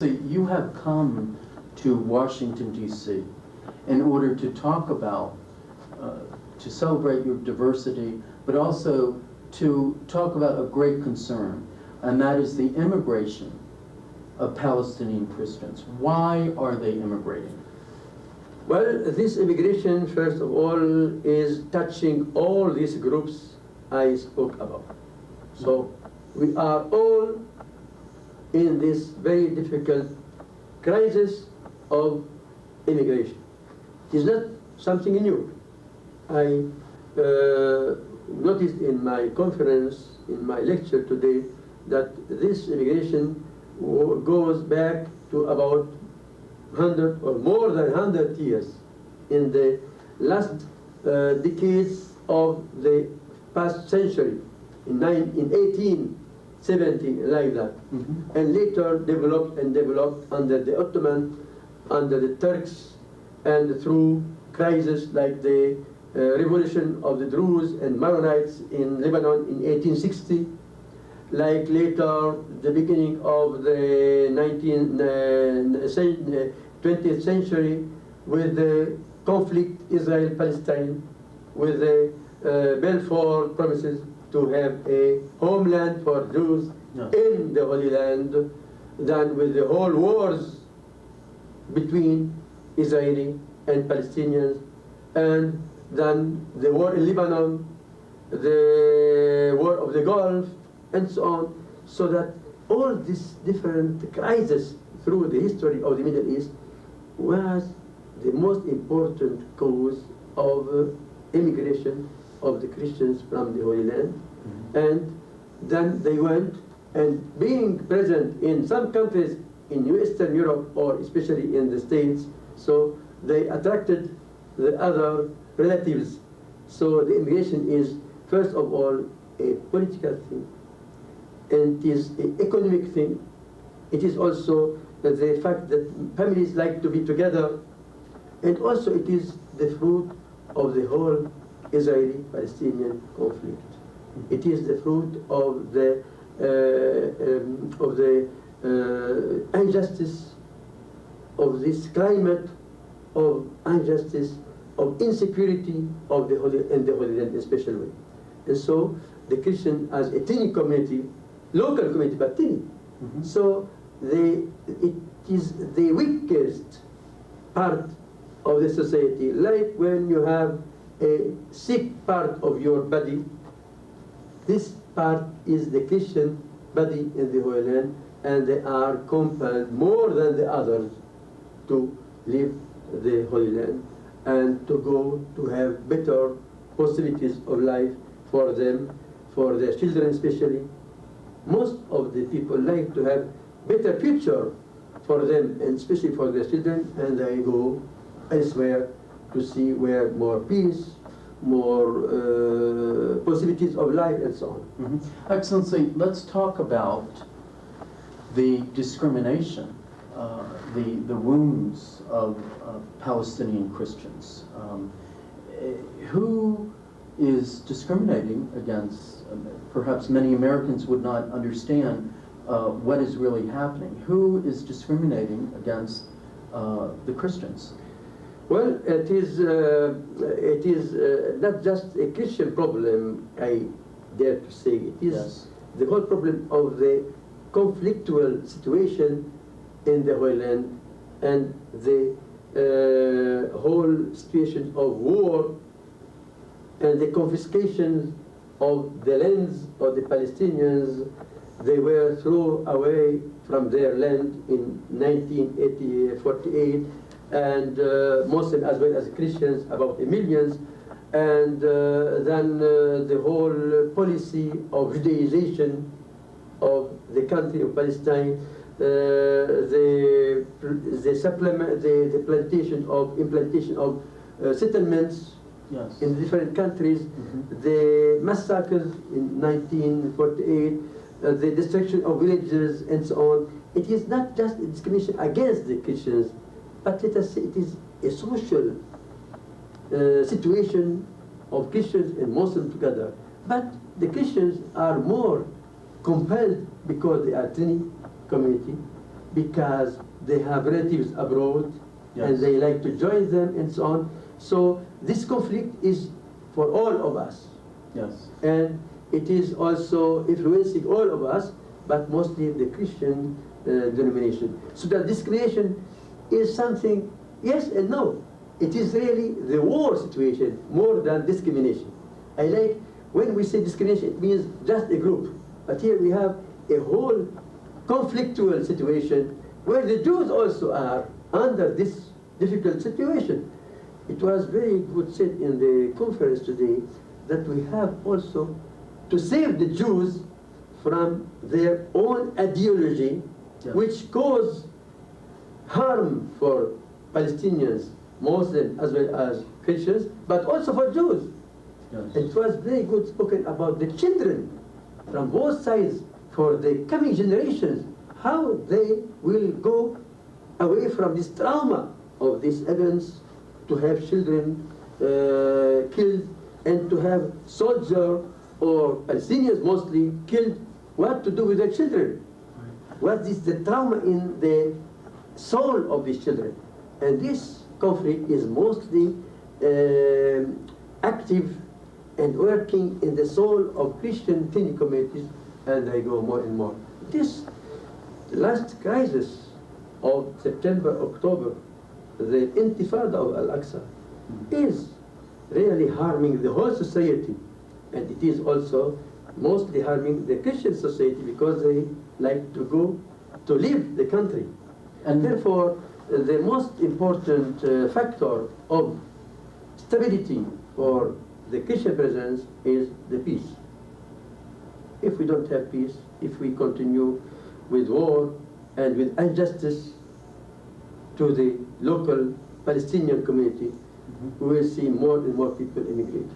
So you have come to Washington, D.C. in order to talk about, to celebrate your diversity, but also to talk about a great concern, and that is the immigration of Palestinian Christians. Why are they immigrating? Well, this immigration, first of all, is touching all these groups I spoke about. So we are all in this very difficult crisis of immigration. It is not something new. I noticed in my conference, in my lecture today, that this immigration goes back to about 100 or more than 100 years in the last decades of the past century, in 1870, like that, and later developed under the Ottoman, under the Turks, and through crises like the revolution of the Druze and Maronites in Lebanon in 1860, like later the beginning of the 20th century with the conflict Israel-Palestine, with the Balfour promises to have a homeland for Jews in the Holy Land, then with the whole wars between Israeli and Palestinians, and then the war in Lebanon, the war of the Gulf, and so on, so that all these different crises through the history of the Middle East was the most important cause of immigration of the Christians from the Holy Land. And then they went, and being present in some countries in Eastern Europe, or especially in the States, so they attracted the other relatives. So the immigration is, first of all, a political thing, and it is an economic thing. It is also the fact that families like to be together, and also it is the fruit of the whole Israeli-Palestinian conflict. It is the fruit of the injustice, of this climate of injustice, of insecurity of the Holy Land especially. And so the Christian as a tiny community, local community, but tiny. So it is the weakest part of the society, like when you have a sick part of your body. This part is the Christian body in the Holy Land, and they are compelled more than the others to leave the Holy Land and to go to have better possibilities of life for them, for their children especially. Most of the people like to have better future for them, and especially for their children, and they go elsewhere to see where more peace, more possibilities of life, and so on. Excellency, let's talk about the discrimination, the wounds of Palestinian Christians. Who is discriminating against, perhaps many Americans would not understand what is really happening. Who is discriminating against the Christians? Well, it is not just a Christian problem, I dare to say. It is the whole problem of the conflictual situation in the Holy Land, and the whole situation of war, and the confiscation of the lands of the Palestinians. They were thrown away from their land in 1948, and Muslims as well as Christians, about a million, and then the whole policy of Judaization of the country of Palestine, the implantation of settlements in different countries, the massacres in 1948, the destruction of villages, and so on. It is not just a discrimination against the Christians, but let us say it is a social situation of Christians and Muslims together. But the Christians are more compelled because they are tiny community. because they have relatives abroad, Yes. and they like to join them and so on. So this conflict is for all of us. Yes. And it is also influencing all of us, but mostly the Christian denomination. So that discrimination is something, yes and no. It is really the war situation more than discrimination. I like when we say discrimination, it means just a group. But here we have a whole conflictual situation where the Jews also are under this difficult situation. It was very good said in the conference today that we have also to save the Jews from their own ideology, Yeah. which cause harm for Palestinians, Muslims as well as Christians, but also for Jews. Yes. It was very good spoken about the children from both sides for the coming generations, how they will go away from this trauma of these events, to have children killed, and to have soldiers or Palestinians mostly killed. What to do with their children? What is the trauma in the soul of these children? And this conflict is mostly active and working in the soul of Christian ethnic communities, and they go more and more. This last crisis of September, October, the Intifada of Al-Aqsa, is really harming the whole society, and it is also mostly harming the Christian society because they like to go to leave the country. And therefore, the most important factor of stability for the Christian presence is the peace. If we don't have peace, if we continue with war and with injustice to the local Palestinian community, we will see more and more people immigrate.